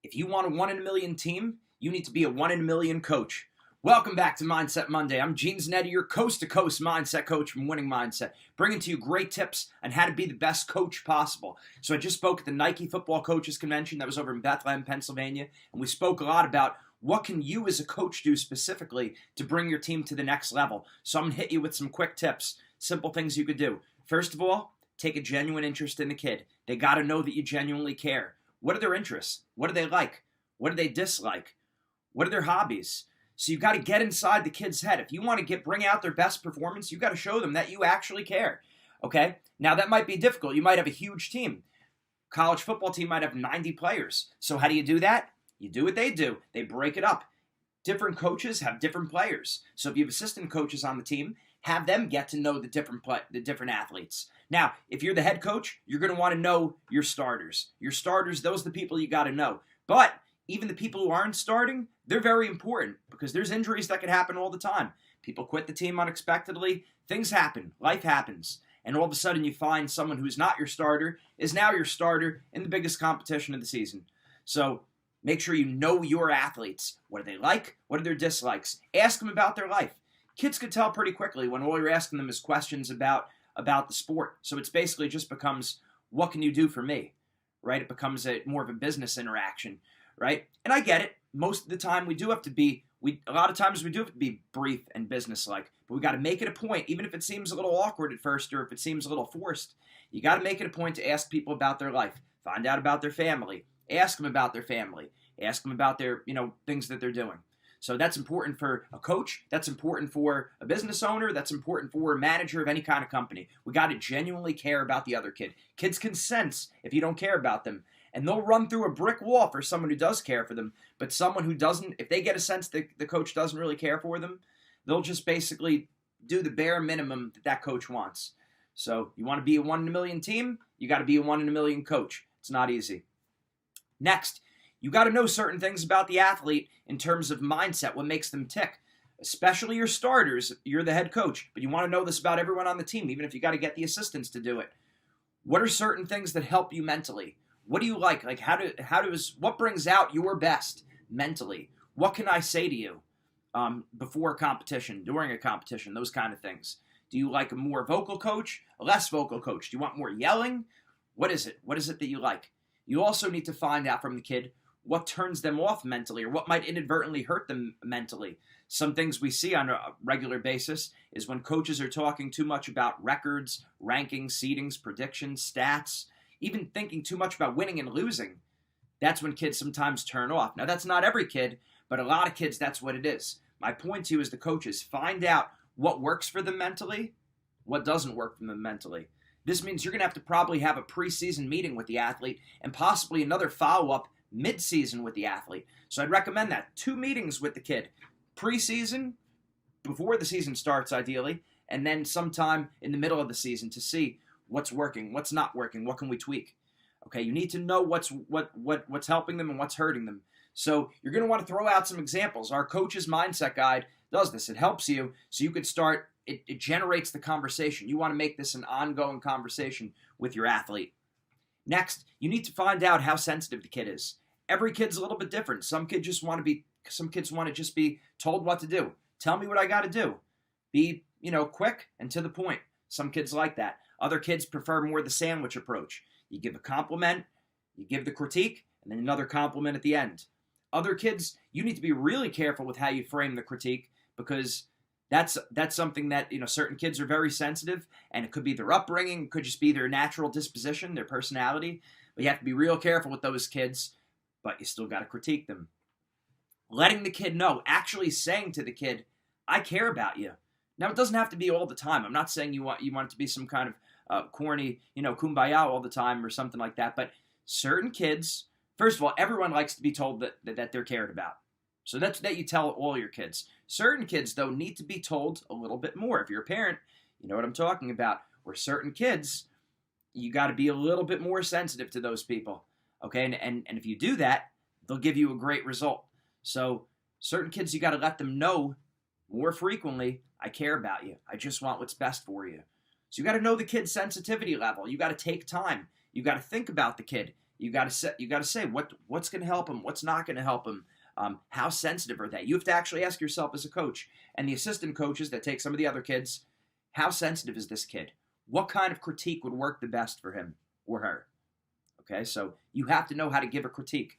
If you want a 1 in a million team, you need to be a 1 in a million coach. Welcome back to Mindset Monday. I'm Gene Zanetti, your coast-to-coast mindset coach from Winning Mindset, bringing to you great tips on how to be the best coach possible. So I just spoke at the Nike Football Coaches Convention that was over in Bethlehem, Pennsylvania, and we spoke a lot about what can you as a coach do specifically to bring your team to the next level. So I'm going to hit you with some quick tips, simple things you could do. First of all, take a genuine interest in the kid. They got to know that you genuinely care. What are their interests? What do they like? What do they dislike? What are their hobbies? So you got to get inside the kid's head. If you want to bring out their best performance, you got to show them that you actually care. Okay? Now that might be difficult. You might have a huge team. College football team might have 90 players. So how do you do that? You do what they do. They break it up. Different coaches have different players. So if you have assistant coaches on the team, have them get to know the different athletes. Now, if you're the head coach, you're going to want to know your starters. Your starters, those are the people you got to know. But even the people who aren't starting, they're very important because there's injuries that can happen all the time. People quit the team unexpectedly. Things happen. Life happens. And all of a sudden you find someone who's not your starter is now your starter in the biggest competition of the season. So make sure you know your athletes. What do they like? What are their dislikes? Ask them about their life. Kids can tell pretty quickly when all you're asking them is questions about the sport. So it's basically just becomes, what can you do for me? Right? It becomes more of a business interaction, right? And I get it. Most of the time we do have to be brief and businesslike, but we got to make it a point, even if it seems a little awkward at first or if it seems a little forced. You got to make it a point to ask people about their life, find out about their family, ask them about their family, ask them about their, things that they're doing. So that's important for a coach. That's important for a business owner. That's important for a manager of any kind of company. We got to genuinely care about the other kid. Kids can sense if you don't care about them. And they'll run through a brick wall for someone who does care for them. But someone who doesn't, if they get a sense that the coach doesn't really care for them, they'll just basically do the bare minimum that coach wants. So you want to be a 1 in a million team, you got to be a 1 in a million coach. It's not easy. Next, you got to know certain things about the athlete in terms of mindset, what makes them tick. Especially your starters, you're the head coach, but you want to know this about everyone on the team, even if you got to get the assistants to do it. What are certain things that help you mentally? What do you like? Like what brings out your best mentally? What can I say to you before a competition, during a competition, those kind of things? Do you like a more vocal coach, a less vocal coach? Do you want more yelling? What is it? What is it that you like? You also need to find out from the kid what turns them off mentally or what might inadvertently hurt them mentally. Some things we see on a regular basis is when coaches are talking too much about records, rankings, seedings, predictions, stats, even thinking too much about winning and losing. That's when kids sometimes turn off. Now, that's not every kid, but a lot of kids, that's what it is. My point to you as the coaches, find out what works for them mentally, what doesn't work for them mentally. This means you're going to have to probably have a preseason meeting with the athlete and possibly another follow-up mid-season with the athlete. So I'd recommend that. 2 meetings with the kid. Preseason, before the season starts ideally, and then sometime in the middle of the season to see what's working, what's not working, what can we tweak. Okay, you need to know what's helping them and what's hurting them. So you're going to want to throw out some examples. Our Coach's Mindset Guide does this. It helps you so you could start, it generates the conversation. You want to make this an ongoing conversation with your athlete. Next, you need to find out how sensitive the kid is. Every kid's a little bit different. Some kids want to just be told what to do. Tell me what I got to do. Be, quick and to the point. Some kids like that. Other kids prefer more the sandwich approach. You give a compliment, you give the critique, and then another compliment at the end. Other kids, you need to be really careful with how you frame the critique because that's something that, certain kids are very sensitive, and it could be their upbringing, it could just be their natural disposition, their personality. But you have to be real careful with those kids, but you still got to critique them. Letting the kid know, actually saying to the kid, I care about you. Now, it doesn't have to be all the time. I'm not saying you want it to be some kind of corny, kumbaya all the time or something like that. But certain kids, first of all, everyone likes to be told that they're cared about. So that's that you tell all your kids. Certain kids, though, need to be told a little bit more. If you're a parent, you know what I'm talking about. Where certain kids, you got to be a little bit more sensitive to those people. Okay, and if you do that, they'll give you a great result. So certain kids, you got to let them know more frequently, I care about you. I just want what's best for you. So you got to know the kid's sensitivity level. You got to take time. You got to think about the kid. You got to say what's going to help them, what's not going to help them. How sensitive are they? You have to actually ask yourself as a coach, and the assistant coaches that take some of the other kids, how sensitive is this kid? What kind of critique would work the best for him or her? Okay, so you have to know how to give a critique.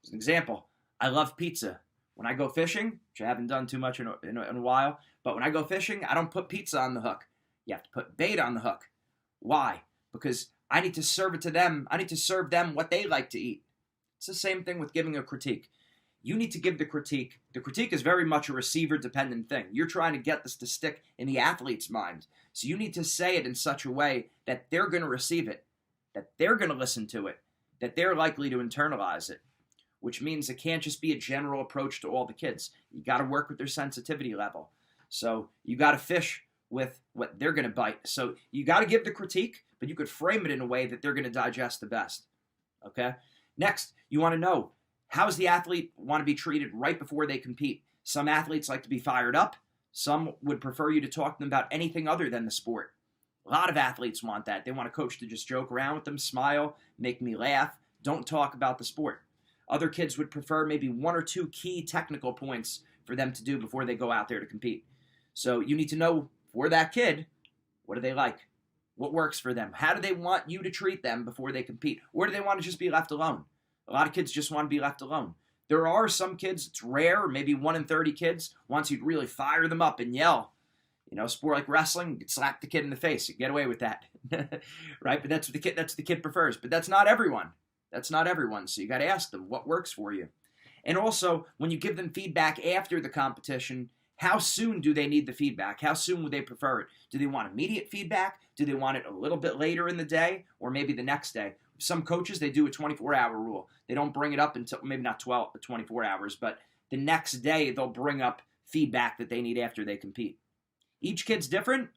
As an example, I love pizza. When I go fishing, which I haven't done too much in a while, but when I go fishing, I don't put pizza on the hook. You have to put bait on the hook. Why? Because I need to serve it to them. I need to serve them what they like to eat. It's the same thing with giving a critique. You need to give the critique. The critique is very much a receiver-dependent thing. You're trying to get this to stick in the athlete's mind. So you need to say it in such a way that they're going to receive it, that they're going to listen to it, that they're likely to internalize it, which means it can't just be a general approach to all the kids. You got to work with their sensitivity level. So you got to fish with what they're going to bite. So you got to give the critique, but you could frame it in a way that they're going to digest the best. Okay? Next, you want to know, how does the athlete want to be treated right before they compete? Some athletes like to be fired up. Some would prefer you to talk to them about anything other than the sport. A lot of athletes want that. They want a coach to just joke around with them, smile, make me laugh, don't talk about the sport. Other kids would prefer maybe one or two key technical points for them to do before they go out there to compete. So you need to know, for that kid, what do they like? What works for them? How do they want you to treat them before they compete? Or do they want to just be left alone? A lot of kids just want to be left alone. There are some kids, it's rare, maybe 1 in 30 kids, wants you to really fire them up and yell. You know, a sport like wrestling, you could slap the kid in the face. You get away with that. Right? But that's what the kid prefers. But that's not everyone. That's not everyone. So you got to ask them what works for you. And also, when you give them feedback after the competition, how soon do they need the feedback? How soon would they prefer it? Do they want immediate feedback? Do they want it a little bit later in the day or maybe the next day? Some coaches, they do a 24-hour rule. They don't bring it up until maybe not 24 hours, but the next day they'll bring up feedback that they need after they compete. Each kid's different.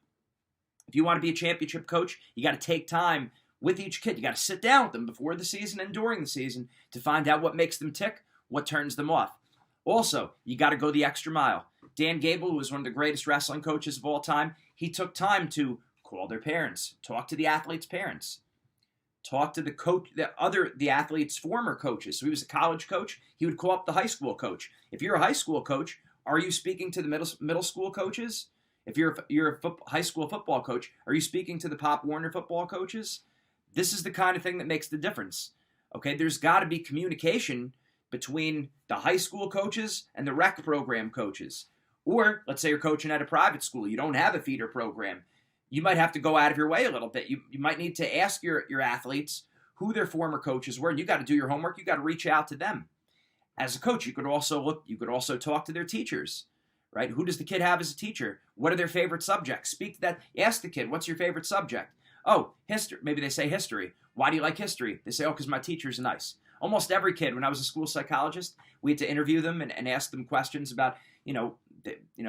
If you want to be a championship coach, you got to take time with each kid. You got to sit down with them before the season and during the season to find out what makes them tick, what turns them off. Also, you got to go the extra mile. Dan Gable, who was one of the greatest wrestling coaches of all time, he took time to call their parents, talk to the athletes' parents, talk to the athletes' former coaches. So he was a college coach. He would call up the high school coach. If you're a high school coach, are you speaking to the middle school coaches? If you're a high school football coach, are you speaking to the Pop Warner football coaches? This is the kind of thing that makes the difference. Okay, there's got to be communication between the high school coaches and the rec program coaches. Or let's say you're coaching at a private school. You don't have a feeder program. You might have to go out of your way a little bit. You might need to ask your athletes who their former coaches were, and you got to do your homework. You got to reach out to them. As a coach, you could also talk to their teachers, right? Who does the kid have as a teacher? What are their favorite subjects? Speak to that. Ask the kid, what's your favorite subject? Oh, history. Maybe they say history. Why do you like history? They say, oh, because my teacher's nice. Almost every kid, when I was a school psychologist, we had to interview them and ask them questions about,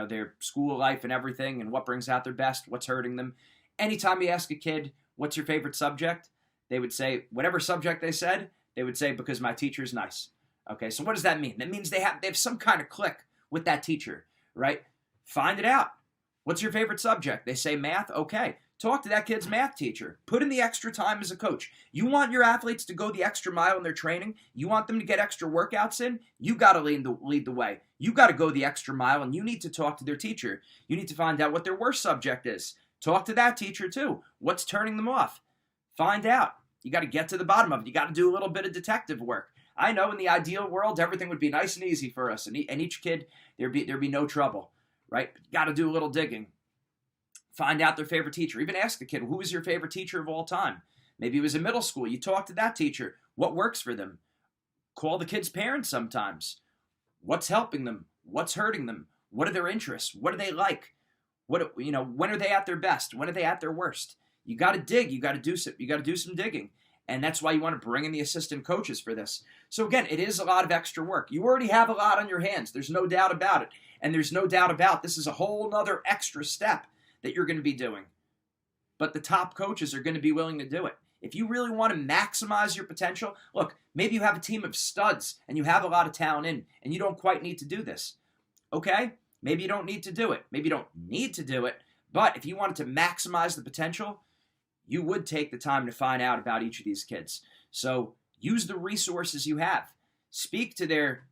their school life and everything and what brings out their best, what's hurting them. Anytime you ask a kid, what's your favorite subject? They would say, whatever subject they said, they would say, because my teacher's nice. Okay, so what does that mean? That means they have some kind of click with that teacher, right? Find it out. What's your favorite subject? They say math. Okay. Talk to that kid's math teacher. Put in the extra time as a coach. You want your athletes to go the extra mile in their training. You want them to get extra workouts in. You got to lead the way. You got to go the extra mile, and you need to talk to their teacher. You need to find out what their worst subject is. Talk to that teacher too. What's turning them off? Find out. You got to get to the bottom of it. You got to do a little bit of detective work. I know in the ideal world, everything would be nice and easy for us, and each kid, there'd be no trouble, right? But you got to do a little digging. Find out their favorite teacher. Even ask the kid, who is your favorite teacher of all time? Maybe it was in middle school. You talk to that teacher. What works for them? Call the kid's parents sometimes. What's helping them? What's hurting them? What are their interests? What do they like? When are they at their best? When are they at their worst? You got to dig. You got to do some digging. And that's why you want to bring in the assistant coaches for this. So again, it is a lot of extra work. You already have a lot on your hands. There's no doubt about it. And there's no doubt about this is a whole nother extra step that you're going to be doing. But the top coaches are going to be willing to do it. If you really want to maximize your potential, look, maybe you have a team of studs and you have a lot of talent in, and you don't quite need to do this. Okay? Maybe you don't need to do it. Maybe you don't need to do it. But if you wanted to maximize the potential, you would take the time to find out about each of these kids. So Use the resources you have. Speak to their,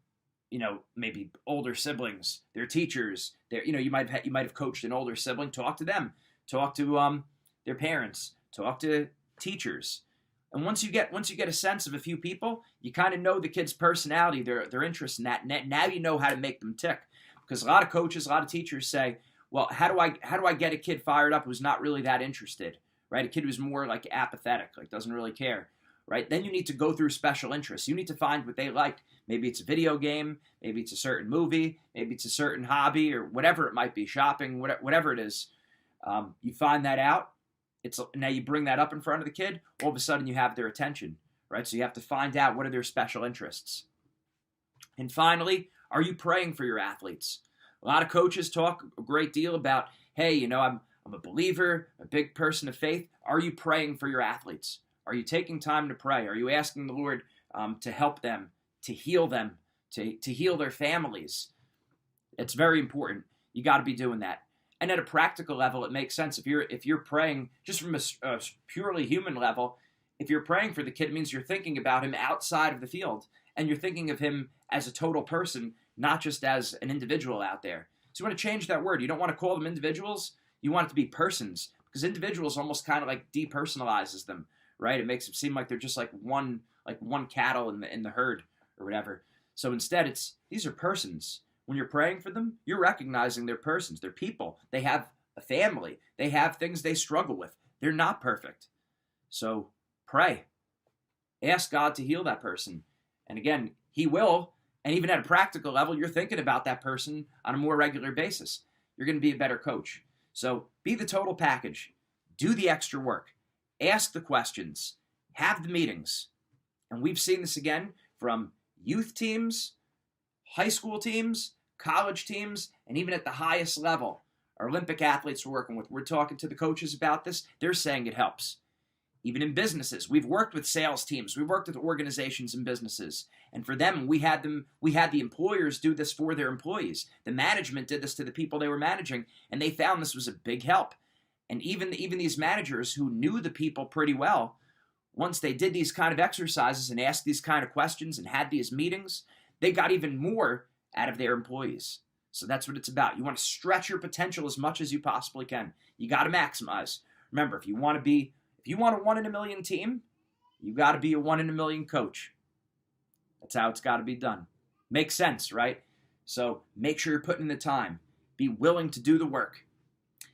maybe older siblings, their teachers, you might have coached an older sibling. Talk to them. Talk to their parents. Talk to teachers. And once you get a sense of a few people, you kind of know the kid's personality, their interest in that. Now you know how to make them tick. Because a lot of coaches, a lot of teachers say, well, how do I get a kid fired up who's not really that interested, right? A kid who's more like apathetic, like doesn't really care, right? Then you need to go through special interests. You need to find what they like. Maybe it's a video game, maybe it's a certain movie, maybe it's a certain hobby, or whatever it might be, shopping, whatever it is. You find that out. Now you bring that up in front of the kid. All of a sudden you have their attention, right? So you have to find out what are their special interests. And finally, are you praying for your athletes? A lot of coaches talk a great deal about, hey, I'm a believer, a big person of faith. Are you praying for your athletes? Are you taking time to pray? Are you asking the Lord to help them, to heal them, to heal their families? It's very important. You got to be doing that. And at a practical level, it makes sense. If you're praying just from a purely human level, if you're praying for the kid, it means you're thinking about him outside of the field, and you're thinking of him as a total person, not just as an individual out there. So you want to change that word. You don't want to call them individuals. You want it to be persons, because individuals almost kind of like depersonalizes them, right? It makes it seem like they're just like one cattle in the herd or whatever. So instead, these are persons. When you're praying for them, you're recognizing they're persons. They're people. They have a family. They have things they struggle with. They're not perfect. So pray. Ask God to heal that person. And again, He will. And even at a practical level, you're thinking about that person on a more regular basis. You're going to be a better coach. So be the total package. Do the extra work. Ask the questions. Have the meetings. And we've seen this again from youth teams, high school teams, college teams, and even at the highest level. Our Olympic athletes we're working with, we're talking to the coaches about this. They're saying it helps. Even in businesses, we've worked with sales teams. We've worked with organizations and businesses. And for them, we had the employers do this for their employees. The management did this to the people they were managing, and they found this was a big help. And even these managers who knew the people pretty well, once they did these kind of exercises and asked these kind of questions and had these meetings, they got even more out of their employees. So that's what it's about. You want to stretch your potential as much as you possibly can. You got to maximize. Remember, if you want a 1 in a million team, you got to be a 1 in a million coach. That's how it's got to be done. Makes sense, right? So make sure you're putting in the time. Be willing to do the work.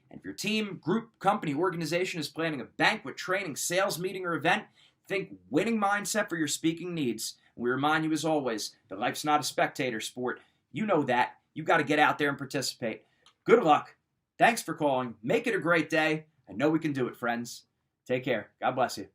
And if your team, group, company, organization is planning a banquet, training, sales meeting, or event, think winning mindset for your speaking needs. We remind you, as always, that life's not a spectator sport. You know that. You got to get out there and participate. Good luck. Thanks for calling. Make it a great day. I know we can do it, friends. Take care. God bless you.